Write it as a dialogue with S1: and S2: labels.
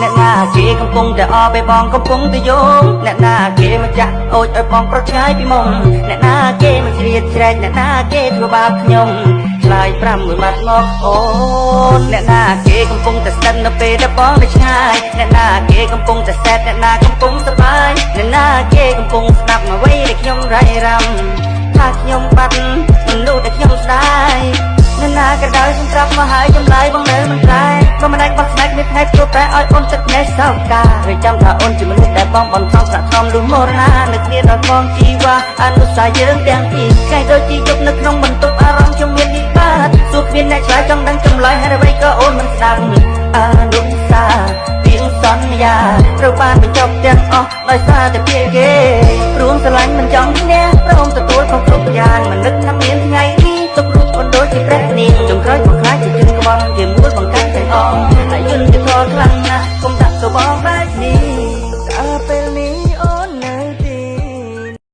S1: អ្នកណាគេកំពុងតែអបឲ្យបងកំពុងតែយំអ្នកណាគេមកចាក់អូចឲ្យបងប្រឆ្ងាយពីមុំអ្នកណាគេមកជ្រៀតជ្រែកអ្នកណាគេធ្វើបាបខ្ញុំឆ្លើយ5 1 ម៉ាត់មកអូនអ្នកណាគេកំពុងតែស្ដាប់នៅពេលដែលបងនៅឆ្ងាយអ្នកណាគេកំពុងតែសែតអ្នកណាកំពុងសប្បាយអ្នកណាគេកំពុងស្ដាប់អ្វីដែលខ្ញុំរ៉ៃរ៉ាំថាខ្ញុំបាត់មនុស្សដែលខ្ញុំស្ដាយអ្នកណាក៏ដោយខ្ញុំត្រាប់មកហើយចម្លើយបងនៅមិនក្រែក៏មិនអាចបោះស្បែកមានថ្ងៃព្រោះតែឲ្យអូនទឹកណេះសោកកាហើយចាំថាអូនជាមនុស្សដែលបងបន្ថំប្រាក់ធំលុះមរណានៅគ្នាដល់បងជីវ៉ាអនុស្សាវរីយ៍យើងទាំងពីរថ្ងៃដូចជាយប់នៅក្នុងបន្ទប់អារម្មណ៍ខ្ញុំមានវិបាកទោះគ្មានអ្នកឆ្លើយចង់ដឹងចម្លើយហេតុអ្វីក៏អូនមិនស្ដាប់អនុស្សាវរីយ៍សន្យាត្រូវបានបញ្ចប់ទាំងអស់ដោយសារតែពាក្យគេព្រមស្រឡាញ់មិនចង់ឈ្នះព្រមទទួលខុសគ្រប់យ៉ាងមិននឹកថាមានថ្ងៃនេះទុករូបអូនដូចជាព្រះនាងចុងក្រោយមកខ្លាចជាជើងក្បន់ជាមួយបង្កាច់តែអងតែយល់ជាធរខ្លាំងណាស់គុំដាក់ទៅបងបែបនេះតើពេលនេះ